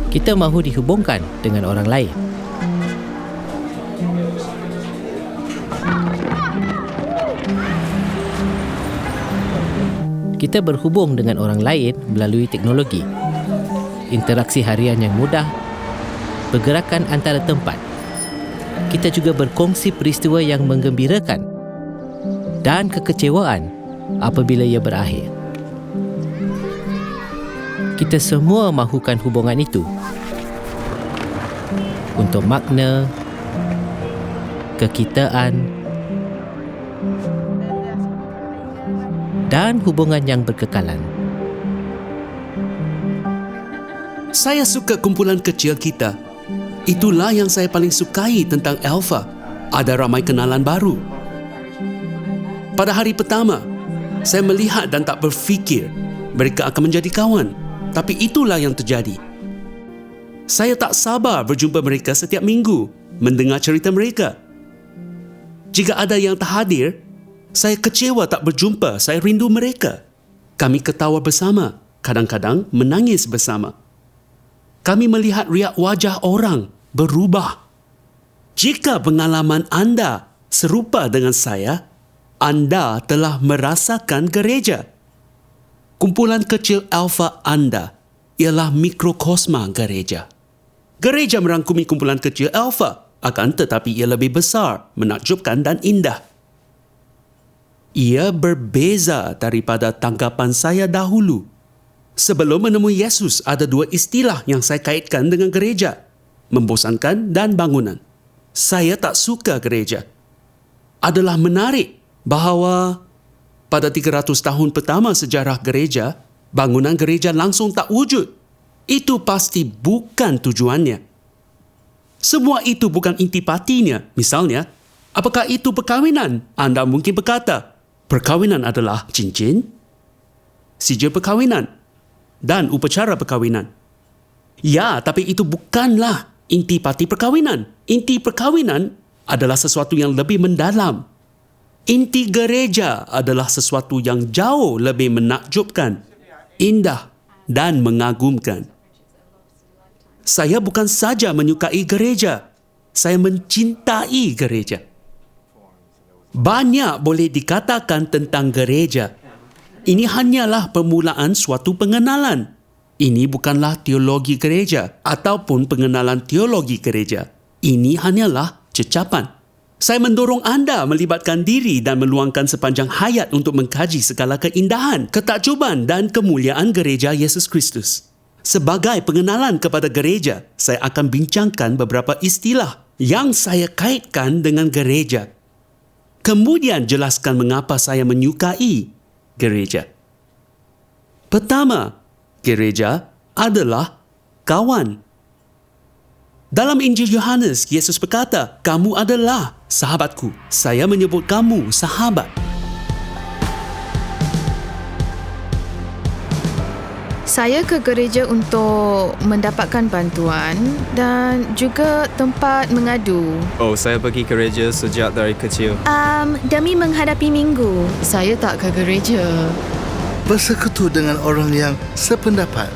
Kita mahu dihubungkan dengan orang lain. Kita berhubung dengan orang lain melalui teknologi, interaksi harian yang mudah, pergerakan antara tempat. Kita juga berkongsi peristiwa yang menggembirakan dan kekecewaan apabila ia berakhir. Kita semua mahukan hubungan itu untuk makna, kekitaan dan hubungan yang berkekalan. Saya suka kumpulan kecil kita. Itulah yang saya paling sukai tentang Alpha. Ada ramai kenalan baru. Pada hari pertama, saya melihat dan tak berfikir mereka akan menjadi kawan. Tapi itulah yang terjadi. Saya tak sabar berjumpa mereka setiap minggu, mendengar cerita mereka. Jika ada yang tak hadir, saya kecewa tak berjumpa, saya rindu mereka. Kami ketawa bersama, kadang-kadang menangis bersama. Kami melihat riak wajah orang berubah. Jika pengalaman anda serupa dengan saya, anda telah merasakan gereja. Kumpulan kecil Alpha anda ialah mikrokosma gereja. Gereja merangkumi kumpulan kecil Alpha, akan tetapi ia lebih besar, menakjubkan dan indah. Ia berbeza daripada tanggapan saya dahulu. Sebelum menemui Yesus, ada dua istilah yang saya kaitkan dengan gereja: membosankan dan bangunan. Saya tak suka gereja. Adalah menarik bahawa pada 300 tahun pertama sejarah gereja, bangunan gereja langsung tak wujud. Itu pasti bukan tujuannya. Semua itu bukan intipatinya. Misalnya, apakah itu perkahwinan? Anda mungkin berkata, perkahwinan adalah cincin, sijil perkahwinan dan upacara perkahwinan. Ya, tapi itu bukanlah intipati perkahwinan. Inti perkahwinan adalah sesuatu yang lebih mendalam. Inti gereja adalah sesuatu yang jauh lebih menakjubkan, indah dan mengagumkan. Saya bukan saja menyukai gereja, saya mencintai gereja. Banyak boleh dikatakan tentang gereja. Ini hanyalah permulaan suatu pengenalan. Ini bukanlah teologi gereja ataupun pengenalan teologi gereja. Ini hanyalah cecapan. Saya mendorong anda melibatkan diri dan meluangkan sepanjang hayat untuk mengkaji segala keindahan, ketakjuban dan kemuliaan gereja Yesus Kristus. Sebagai pengenalan kepada gereja, saya akan bincangkan beberapa istilah yang saya kaitkan dengan gereja. Kemudian jelaskan mengapa saya menyukai gereja. Pertama, gereja adalah kawan. Dalam Injil Yohanes, Yesus berkata, "Kamu adalah sahabatku. Saya menyebut kamu sahabat." Saya ke gereja untuk mendapatkan bantuan dan juga tempat mengadu. Oh, saya pergi gereja sejak dari kecil. Demi menghadapi minggu. Saya tak ke gereja. Bersekutu dengan orang yang sependapat.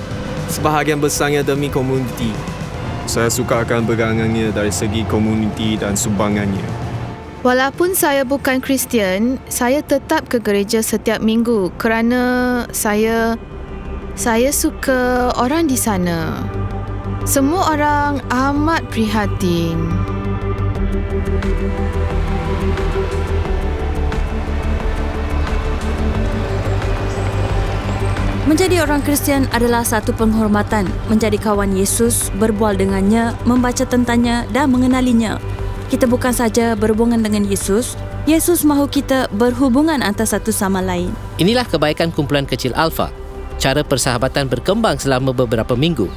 Sebahagian besarnya demi komuniti. Saya suka akan pegangannya dari segi komuniti dan sumbangannya. Walaupun saya bukan Kristian, saya tetap ke gereja setiap minggu kerana saya suka orang di sana. Semua orang amat prihatin. Menjadi orang Kristian adalah satu penghormatan. Menjadi kawan Yesus, berbual dengannya, membaca tentangnya dan mengenalinya. Kita bukan saja berhubungan dengan Yesus, Yesus mahu kita berhubungan antara satu sama lain. Inilah kebaikan kumpulan kecil Alpha. Cara persahabatan berkembang selama beberapa minggu.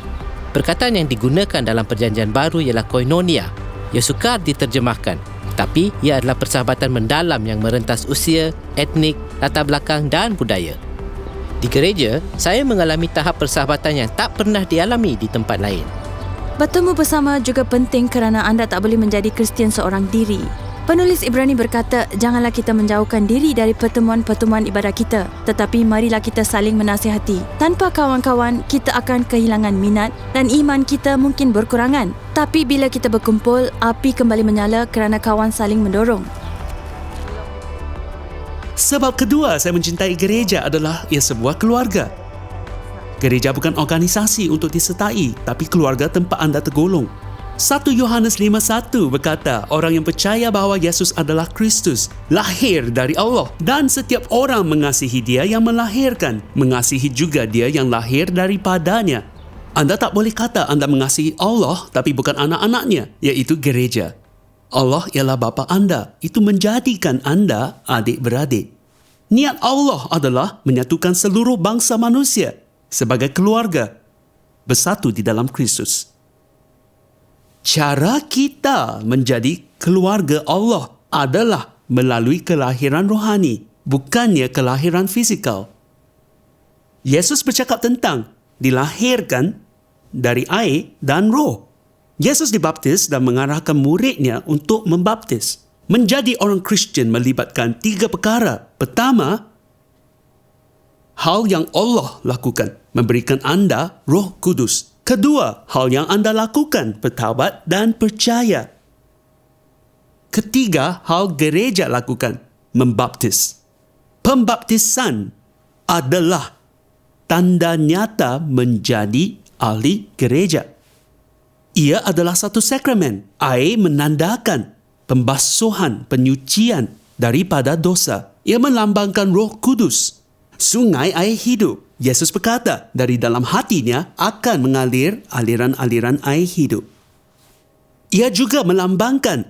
Perkataan yang digunakan dalam perjanjian baru ialah koinonia, ia sukar diterjemahkan. Tapi ia adalah persahabatan mendalam yang merentas usia, etnik, latar belakang dan budaya. Di gereja, saya mengalami tahap persahabatan yang tak pernah dialami di tempat lain. Bertemu bersama juga penting kerana anda tak boleh menjadi Kristian seorang diri. Penulis Ibrani berkata, janganlah kita menjauhkan diri dari pertemuan-pertemuan ibadat kita, tetapi marilah kita saling menasihati. Tanpa kawan-kawan, kita akan kehilangan minat dan iman kita mungkin berkurangan. Tapi bila kita berkumpul, api kembali menyala kerana kawan saling mendorong. Sebab kedua saya mencintai gereja adalah ia sebuah keluarga. Gereja bukan organisasi untuk disertai, tapi keluarga tempat anda tergolong. 1 Yohanes 5:1 berkata, orang yang percaya bahawa Yesus adalah Kristus, lahir dari Allah, dan setiap orang mengasihi Dia yang melahirkan, mengasihi juga Dia yang lahir daripadanya. Anda tak boleh kata anda mengasihi Allah tapi bukan anak-anaknya, iaitu gereja. Allah ialah bapa anda, itu menjadikan anda adik-beradik. Niat Allah adalah menyatukan seluruh bangsa manusia sebagai keluarga, bersatu di dalam Kristus. Cara kita menjadi keluarga Allah adalah melalui kelahiran rohani, bukannya kelahiran fizikal. Yesus bercakap tentang dilahirkan dari air dan roh. Yesus dibaptis dan mengarahkan muridnya untuk membaptis. Menjadi orang Kristian melibatkan 3 perkara. Pertama, hal yang Allah lakukan, memberikan anda Roh Kudus. Kedua, hal yang anda lakukan, bertaubat dan percaya. Ketiga, hal gereja lakukan, membaptis. Pembaptisan adalah tanda nyata menjadi ahli gereja. Ia adalah satu sakramen. Air menandakan pembasuhan, penyucian daripada dosa. Ia melambangkan Roh Kudus, sungai air hidup. Yesus berkata, dari dalam hatinya akan mengalir aliran-aliran air hidup. Ia juga melambangkan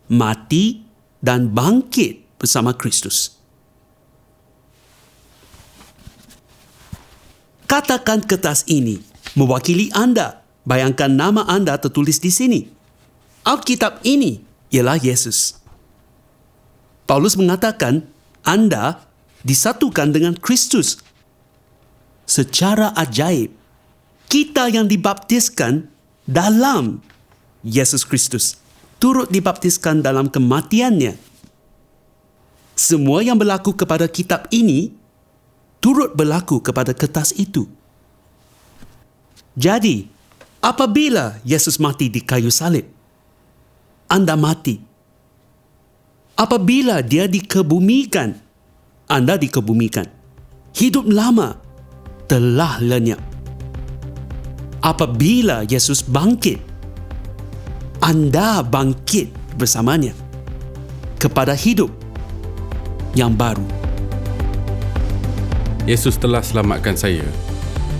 mati dan bangkit bersama Kristus. Katakan kertas ini mewakili anda. Bayangkan nama anda tertulis di sini. Alkitab ini ialah Yesus. Paulus mengatakan, anda disatukan dengan Kristus secara ajaib. Kita yang dibaptiskan dalam Yesus Kristus turut dibaptiskan dalam kematiannya. Semua yang berlaku kepada kitab ini turut berlaku kepada kertas itu. Jadi, apabila Yesus mati di kayu salib, anda mati. Apabila dia dikebumikan, anda dikebumikan. Hidup lama telah lenyap. Apabila Yesus bangkit, anda bangkit bersamanya kepada hidup yang baru. Yesus telah selamatkan saya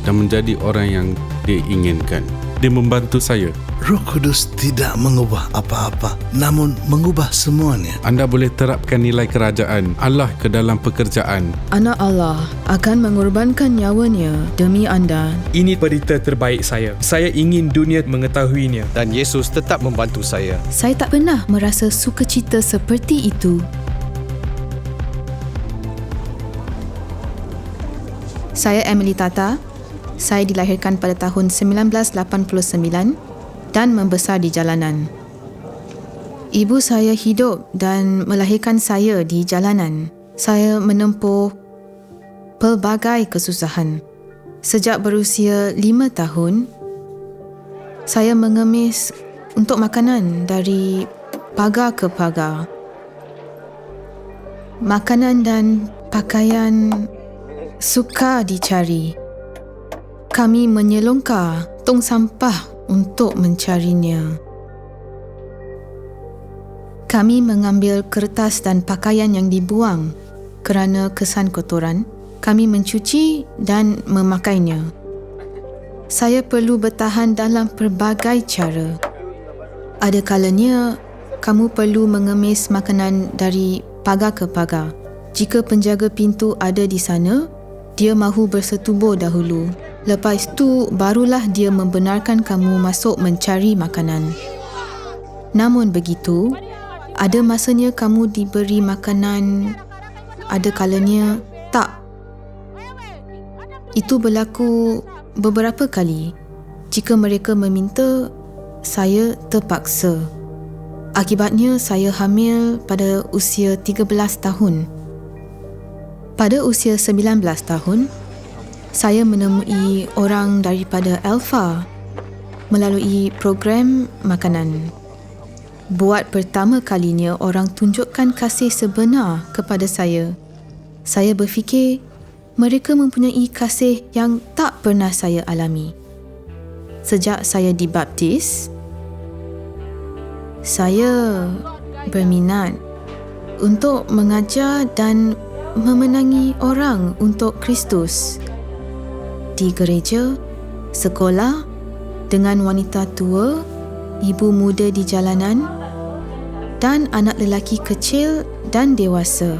dan menjadi orang yang Dia inginkan. Dia membantu saya. Roh Kudus tidak mengubah apa-apa, namun mengubah semuanya. Anda boleh terapkan nilai kerajaan Allah ke dalam pekerjaan. Anak Allah akan mengorbankan nyawanya demi anda. Ini berita terbaik saya. Saya ingin dunia mengetahuinya. Dan Yesus tetap membantu saya. Saya tak pernah merasa sukacita seperti itu. Saya Emily Tata. Saya dilahirkan pada tahun 1989 dan membesar di jalanan. Ibu saya hidup dan melahirkan saya di jalanan. Saya menempuh pelbagai kesusahan. Sejak berusia 5 tahun, saya mengemis untuk makanan dari pagar ke pagar. Makanan dan pakaian sukar dicari. Kami menyelongkar tong sampah untuk mencarinya. Kami mengambil kertas dan pakaian yang dibuang kerana kesan kotoran. Kami mencuci dan memakainya. Saya perlu bertahan dalam pelbagai cara. Ada kalanya, kamu perlu mengemis makanan dari pagar ke pagar. Jika penjaga pintu ada di sana, dia mahu bersetubuh dahulu. Lepas tu, barulah dia membenarkan kamu masuk mencari makanan. Namun begitu, ada masanya kamu diberi makanan, ada kalanya tak. Itu berlaku beberapa kali. Jika mereka meminta, saya terpaksa. Akibatnya saya hamil pada usia 13 tahun. Pada usia 19 tahun, saya menemui orang daripada Alpha melalui program makanan. Buat pertama kalinya orang tunjukkan kasih sebenar kepada saya. Saya berfikir mereka mempunyai kasih yang tak pernah saya alami. Sejak saya dibaptis, saya berminat untuk mengajar dan memenangi orang untuk Kristus di gereja, sekolah, dengan wanita tua, ibu muda di jalanan dan anak lelaki kecil dan dewasa.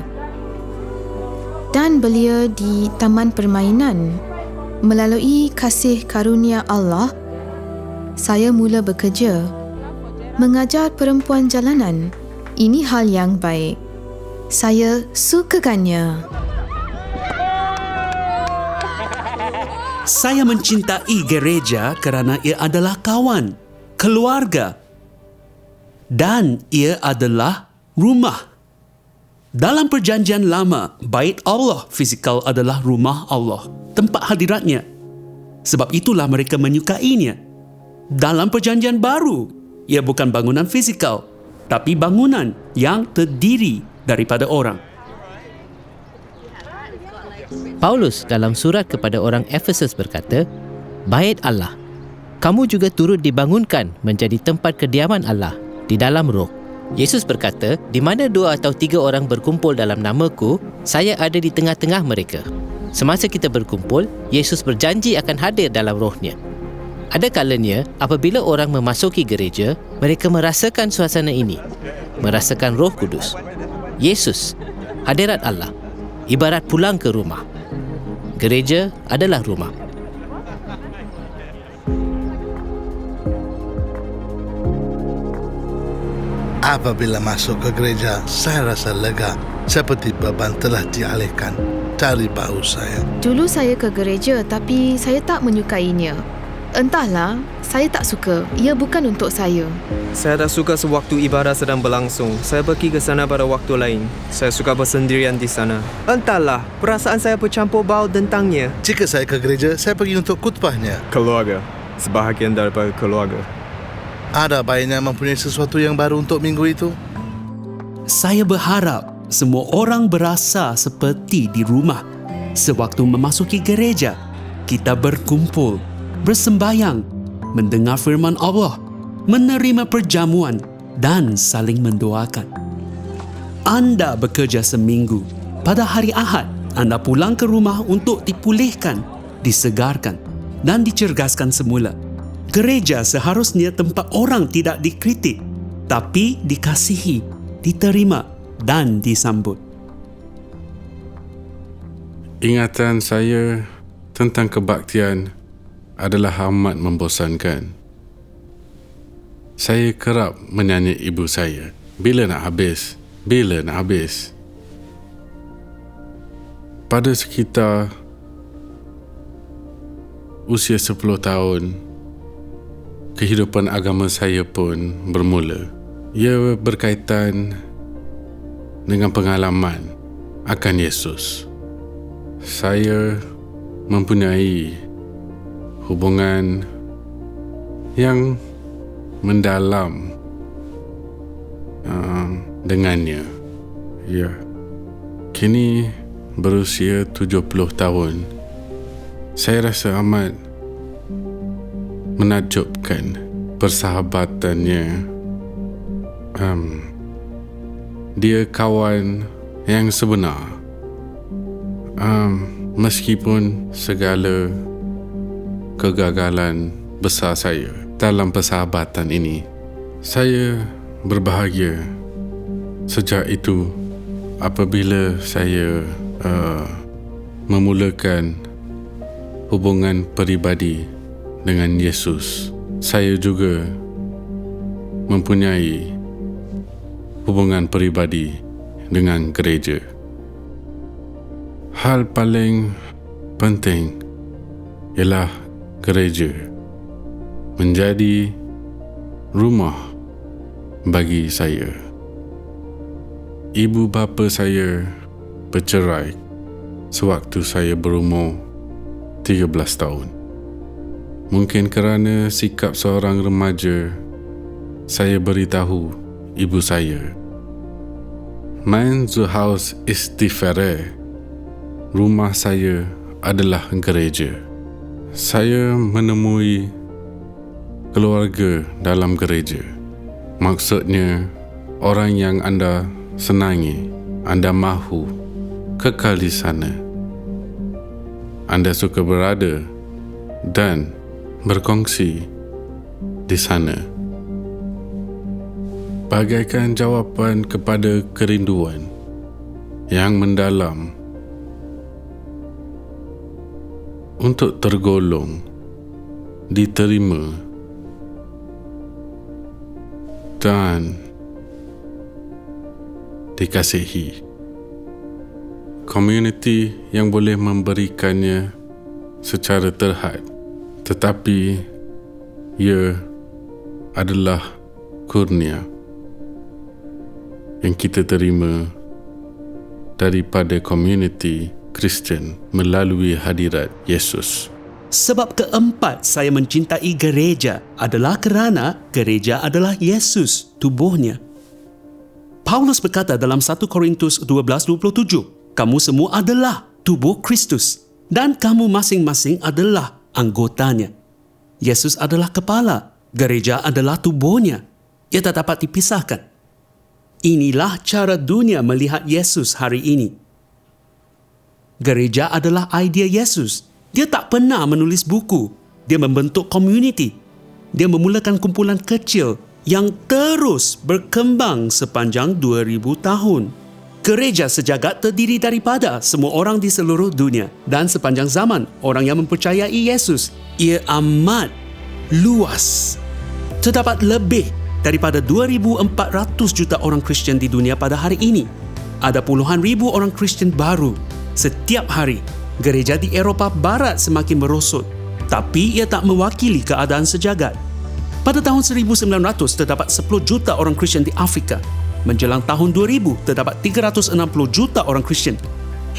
Dan belia di taman permainan. Melalui kasih karunia Allah, saya mula bekerja mengajar perempuan jalanan. Ini hal yang baik. Saya sukakannya. Saya mencintai gereja kerana ia adalah kawan, keluarga, dan ia adalah rumah. Dalam perjanjian lama, bait Allah fizikal adalah rumah Allah, tempat hadiratnya. Sebab itulah mereka menyukainya. Dalam perjanjian baru, ia bukan bangunan fizikal, tapi bangunan yang terdiri daripada orang. Paulus dalam surat kepada orang Efesus berkata, "Bait Allah, kamu juga turut dibangunkan menjadi tempat kediaman Allah di dalam roh." Yesus berkata, "Di mana 2 atau 3 orang berkumpul dalam namaku, saya ada di tengah-tengah mereka." Semasa kita berkumpul, Yesus berjanji akan hadir dalam rohnya. Ada kalanya, apabila orang memasuki gereja, mereka merasakan suasana ini, merasakan Roh Kudus. Yesus, hadirat Allah, ibarat pulang ke rumah. Gereja adalah rumah. Apabila masuk ke gereja, saya rasa lega, seperti beban telah dialihkan dari bahu saya. Dulu saya ke gereja tapi saya tak menyukainya. Entahlah, saya tak suka. Ia bukan untuk saya. Saya tak suka sewaktu ibadah sedang berlangsung. Saya pergi ke sana pada waktu lain. Saya suka bersendirian di sana. Entahlah, perasaan saya bercampur baur tentangnya. Jika saya ke gereja, saya pergi untuk khutbahnya. Keluarga, sebahagian daripada keluarga. Ada baiknya mempunyai sesuatu yang baru untuk minggu itu. Saya berharap semua orang berasa seperti di rumah. Sewaktu memasuki gereja, kita berkumpul, bersembayang, mendengar firman Allah, menerima perjamuan dan saling mendoakan. Anda bekerja seminggu. Pada hari Ahad, anda pulang ke rumah untuk dipulihkan, disegarkan dan dicergaskan semula. Gereja seharusnya tempat orang tidak dikritik, tapi dikasihi, diterima dan disambut. Ingatan saya tentang kebaktian adalah amat membosankan. Saya kerap menyanyi ibu saya, "Bila nak habis? Bila nak habis?" Pada sekitar usia 10 tahun, kehidupan agama saya pun bermula. Ia berkaitan dengan pengalaman akan Yesus. Saya mempunyai hubungan yang mendalam dengannya. Ya, kini berusia 70 tahun. Saya rasa amat menakjubkan persahabatannya. Dia kawan yang sebenar. Meskipun segala kegagalan besar saya dalam persahabatan ini, saya berbahagia. Sejak itu, apabila saya memulakan hubungan peribadi dengan Yesus, saya juga mempunyai hubungan peribadi dengan gereja. Hal paling penting ialah gereja menjadi rumah bagi saya. Ibu bapa saya bercerai sewaktu saya berumur 13 tahun. Mungkin kerana sikap seorang remaja, saya beritahu ibu saya, "Mein Zuhause ist die Pfarre." Rumah saya adalah gereja. Saya menemui keluarga dalam gereja. Maksudnya, orang yang anda senangi, anda mahu kekal di sana. Anda suka berada dan berkongsi di sana. Bagaikan jawapan kepada kerinduan yang mendalam untuk tergolong, diterima dan dikasihi. Komuniti yang boleh memberikannya secara terhad, tetapi ia adalah kurnia yang kita terima daripada komuniti Kristian melalui hadirat Yesus. Sebab keempat saya mencintai gereja adalah kerana gereja adalah Yesus, tubuhnya. Paulus berkata dalam 1 Korintus 12:27, "Kamu semua adalah tubuh Kristus dan kamu masing-masing adalah anggotanya." Yesus adalah kepala, gereja adalah tubuhnya. Ia tak dapat dipisahkan. Inilah cara dunia melihat Yesus hari ini. Gereja adalah idea Yesus. Dia tak pernah menulis buku. Dia membentuk komuniti. Dia memulakan kumpulan kecil yang terus berkembang sepanjang 2000 tahun. Gereja sejagat terdiri daripada semua orang di seluruh dunia. Dan sepanjang zaman, orang yang mempercayai Yesus. Ia amat luas. Terdapat lebih daripada 2,400 juta orang Kristian di dunia pada hari ini. Ada puluhan ribu orang Kristian baru setiap hari. Gereja di Eropah Barat semakin merosot, tapi ia tak mewakili keadaan sejagat. Pada tahun 1900 terdapat 10 juta orang Kristian di Afrika. Menjelang tahun 2000 terdapat 360 juta orang Kristian.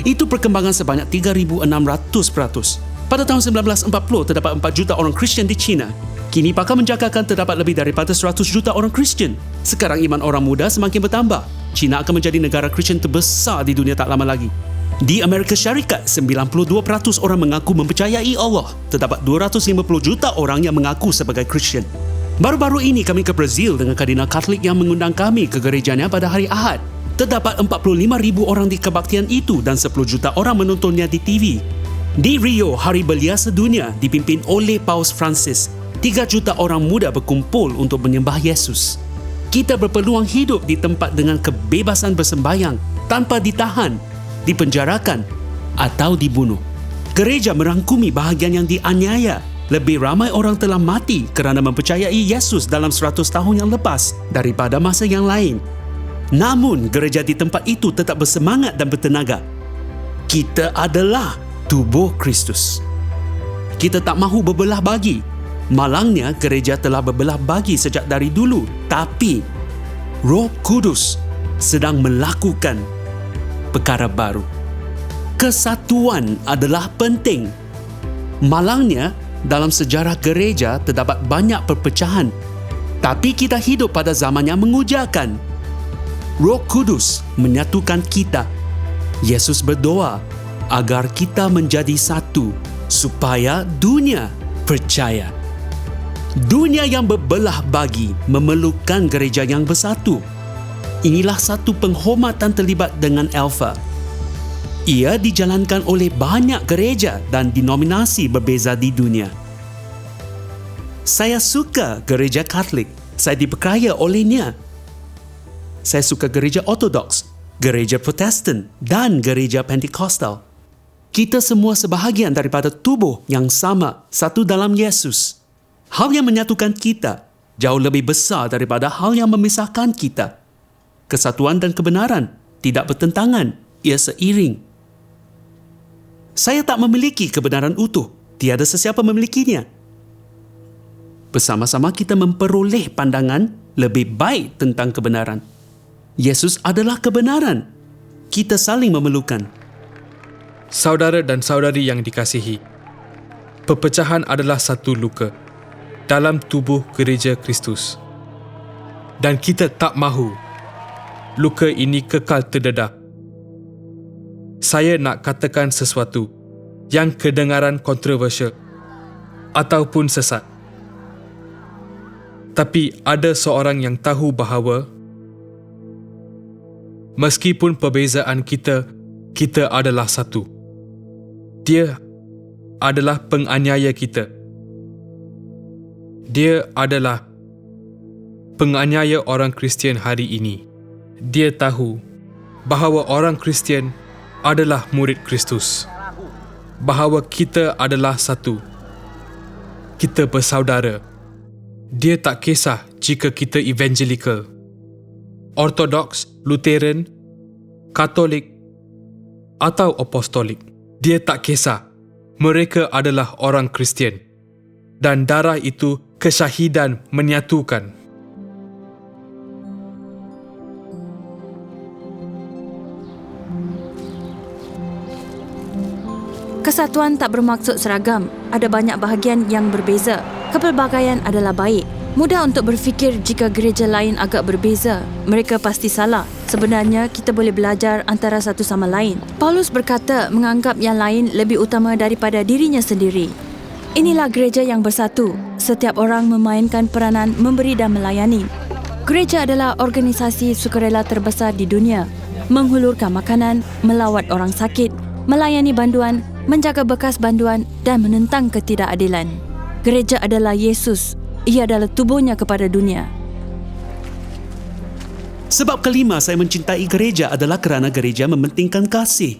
Itu perkembangan sebanyak 3,600%. Pada tahun 1940 terdapat 4 juta orang Kristian di China. Kini pakar menjangkakan terdapat lebih daripada 100 juta orang Kristian. Sekarang iman orang muda semakin bertambah. China akan menjadi negara Kristian terbesar di dunia tak lama lagi. Di Amerika Syarikat, 92% orang mengaku mempercayai Allah. Terdapat 250 juta orang yang mengaku sebagai Kristian. Baru-baru ini kami ke Brazil dengan Kardinal Katolik yang mengundang kami ke gerejanya pada hari Ahad. Terdapat 45,000 orang di kebaktian itu dan 10 juta orang menontonnya di TV. Di Rio, Hari Belia Sedunia dipimpin oleh Paus Francis. 3 juta orang muda berkumpul untuk menyembah Yesus. Kita berpeluang hidup di tempat dengan kebebasan bersembayang tanpa ditahan, dipenjarakan atau dibunuh. Gereja merangkumi bahagian yang dianiaya. Lebih ramai orang telah mati kerana mempercayai Yesus dalam 100 tahun yang lepas daripada masa yang lain. Namun, gereja di tempat itu tetap bersemangat dan bertenaga. Kita adalah tubuh Kristus. Kita tak mahu berbelah bagi. Malangnya, gereja telah berbelah bagi sejak dari dulu. Tapi, Roh Kudus sedang melakukan perkara baru. Kesatuan adalah penting. Malangnya, dalam sejarah gereja terdapat banyak perpecahan. Tapi kita hidup pada zaman yang mengujakan. Roh Kudus menyatukan kita. Yesus berdoa agar kita menjadi satu supaya dunia percaya. Dunia yang berbelah bagi memerlukan gereja yang bersatu. Inilah satu penghormatan terlibat dengan Alpha. Ia dijalankan oleh banyak gereja dan denominasi berbeza di dunia. Saya suka gereja Katolik. Saya diperkaya olehnya. Saya suka gereja Ortodoks, gereja Protestan dan gereja Pentekostal. Kita semua sebahagian daripada tubuh yang sama, satu dalam Yesus. Hal yang menyatukan kita jauh lebih besar daripada hal yang memisahkan kita. Kesatuan dan kebenaran tidak bertentangan, ia seiring. Saya tak memiliki kebenaran utuh, tiada sesiapa memilikinya. Bersama-sama kita memperoleh pandangan lebih baik tentang kebenaran. Yesus adalah kebenaran. Kita saling memerlukan. Saudara dan saudari yang dikasihi, perpecahan adalah satu luka dalam tubuh gereja Kristus. Dan kita tak mahu luka ini kekal terdedah. Saya nak katakan sesuatu yang kedengaran kontroversial ataupun sesat. Tapi ada seorang yang tahu bahawa meskipun perbezaan kita adalah satu. Dia adalah penganiaya kita. Dia adalah penganiaya orang Kristian hari ini. Dia tahu bahawa orang Kristian adalah murid Kristus. Bahawa kita adalah satu. Kita bersaudara. Dia tak kisah jika kita evangelical, ortodoks, Lutheran, Katolik atau apostolik. Dia tak kisah. Mereka adalah orang Kristian. Dan darah itu kesyahidan menyatukan. Kesatuan tak bermaksud seragam. Ada banyak bahagian yang berbeza. Kepelbagaian adalah baik. Mudah untuk berfikir jika gereja lain agak berbeza. Mereka pasti salah. Sebenarnya, kita boleh belajar antara satu sama lain. Paulus berkata menganggap yang lain lebih utama daripada dirinya sendiri. Inilah gereja yang bersatu. Setiap orang memainkan peranan memberi dan melayani. Gereja adalah organisasi sukarela terbesar di dunia. Menghulurkan makanan, melawat orang sakit, melayani banduan, menjaga bekas banduan dan menentang ketidakadilan. Gereja adalah Yesus. Ia adalah tubuhnya kepada dunia. Sebab kelima saya mencintai gereja adalah kerana gereja mementingkan kasih.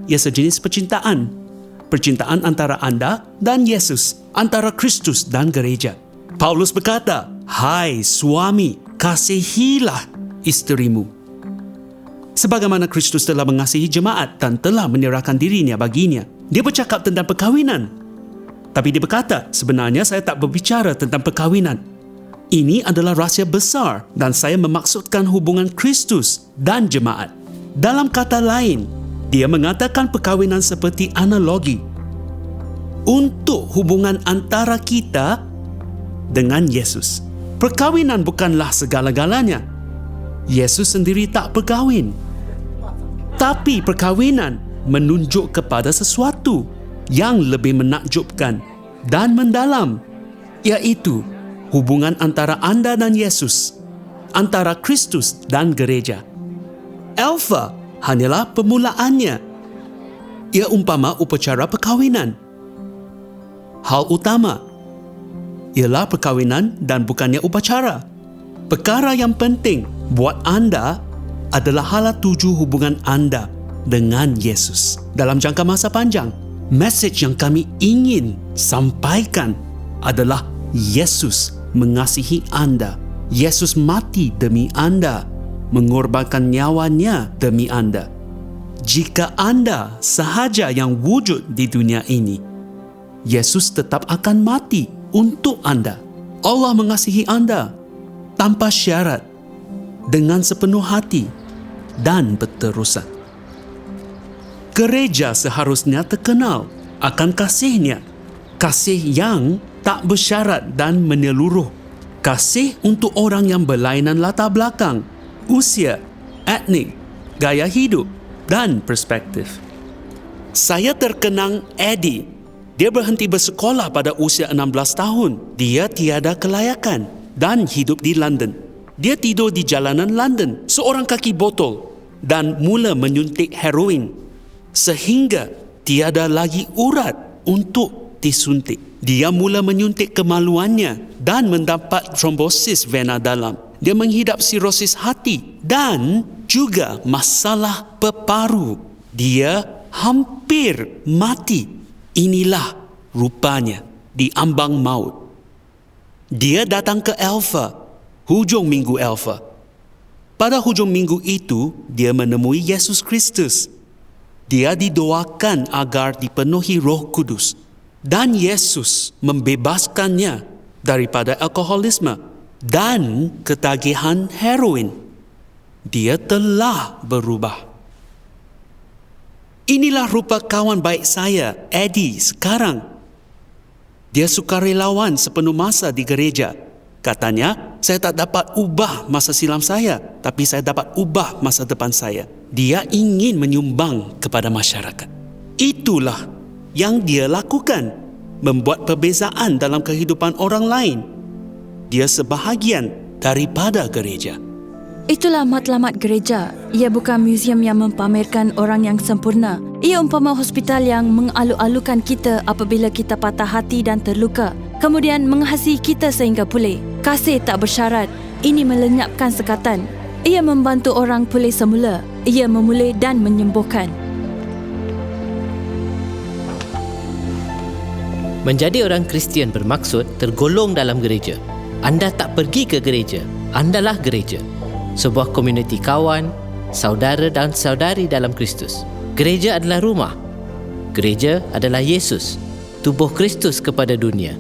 Ia sejenis percintaan. Percintaan antara anda dan Yesus, antara Kristus dan gereja. Paulus berkata, "Hai suami, kasihilah isterimu. Sebagaimana Kristus telah mengasihi jemaat dan telah menyerahkan dirinya baginya." Dia bercakap tentang perkahwinan. Tapi dia berkata, sebenarnya saya tak berbicara tentang perkahwinan. Ini adalah rahsia besar dan saya memaksudkan hubungan Kristus dan jemaat. Dalam kata lain, dia mengatakan perkahwinan seperti analogi untuk hubungan antara kita dengan Yesus. Perkahwinan bukanlah segala-galanya. Yesus sendiri tak berkahwin. Tapi perkahwinan menunjuk kepada sesuatu yang lebih menakjubkan dan mendalam, iaitu hubungan antara anda dan Yesus, antara Kristus dan gereja. Alpha hanyalah permulaannya. Ia umpama upacara perkahwinan. Hal utama ialah perkahwinan dan bukannya upacara. Perkara yang penting buat anda adalah hala tuju hubungan anda dengan Yesus dalam jangka masa panjang. Mesej yang kami ingin sampaikan adalah Yesus mengasihi anda. Yesus mati demi anda, mengorbankan nyawanya demi anda. Jika anda sahaja yang wujud di dunia ini, Yesus tetap akan mati untuk anda. Allah mengasihi anda tanpa syarat, dengan sepenuh hati dan berterusan. Gereja seharusnya terkenal akan kasihnya. Kasih yang tak bersyarat dan menyeluruh. Kasih untuk orang yang berlainan latar belakang, usia, etnik, gaya hidup dan perspektif. Saya terkenang Eddie. Dia berhenti bersekolah pada usia 16 tahun. Dia tiada kelayakan dan hidup di London. Dia tidur di jalanan London, seorang kaki botol, dan mula menyuntik heroin sehingga tiada lagi urat untuk disuntik. Dia mula menyuntik kemaluannya dan mendapat trombosis vena dalam. Dia menghidap sirosis hati dan juga masalah peparu. Dia hampir mati. Inilah rupanya di ambang maut. Dia datang ke Alpha, hujung minggu Alpha. Pada hujung minggu itu, dia menemui Yesus Kristus. Dia didoakan agar dipenuhi Roh Kudus. Dan Yesus membebaskannya daripada alkoholisme dan ketagihan heroin. Dia telah berubah. Inilah rupa kawan baik saya, Eddie, sekarang. Dia sukarelawan sepenuh masa di gereja. Katanya, saya tak dapat ubah masa silam saya, tapi saya dapat ubah masa depan saya. Dia ingin menyumbang kepada masyarakat. Itulah yang dia lakukan, membuat perbezaan dalam kehidupan orang lain. Dia sebahagian daripada gereja. Itulah matlamat gereja. Ia bukan muzium yang mempamerkan orang yang sempurna. Ia umpama hospital yang mengalu-alukan kita apabila kita patah hati dan terluka, kemudian mengasihi kita sehingga pulih. Kasih tak bersyarat. Ini melenyapkan sekatan. Ia membantu orang pulih semula. Ia memulih dan menyembuhkan. Menjadi orang Kristian bermaksud tergolong dalam gereja. Anda tak pergi ke gereja. Andalah gereja. Sebuah komuniti kawan, saudara dan saudari dalam Kristus. Gereja adalah rumah. Gereja adalah Yesus, tubuh Kristus kepada dunia.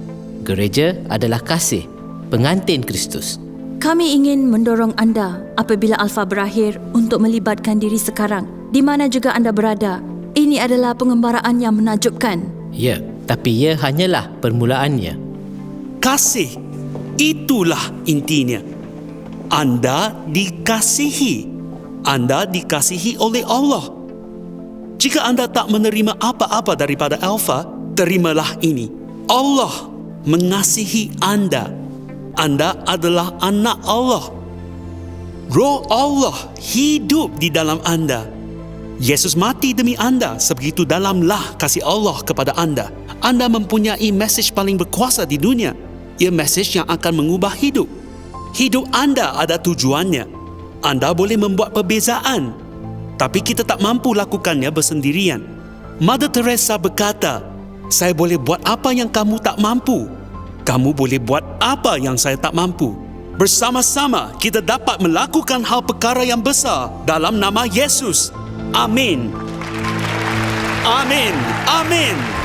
Gereja adalah kasih, pengantin Kristus. Kami ingin mendorong anda apabila Alfa berakhir untuk melibatkan diri sekarang, di mana juga anda berada. Ini adalah pengembaraan yang menakjubkan. Ya, tapi ia hanyalah permulaannya. Kasih, itulah intinya. Anda dikasihi. Anda dikasihi oleh Allah. Jika anda tak menerima apa-apa daripada Alfa, terimalah ini. Allah mengasihi anda. Anda adalah anak Allah. Roh Allah hidup di dalam anda. Yesus mati demi anda, sebegitu dalamlah kasih Allah kepada anda. Anda mempunyai mesej paling berkuasa di dunia. Ia mesej yang akan mengubah hidup. Hidup anda ada tujuannya. Anda boleh membuat perbezaan, tapi kita tak mampu lakukannya bersendirian. Mother Teresa berkata, saya boleh buat apa yang kamu tak mampu. Kamu boleh buat apa yang saya tak mampu. Bersama-sama kita dapat melakukan hal perkara yang besar dalam nama Yesus. Amin. Amin. Amin.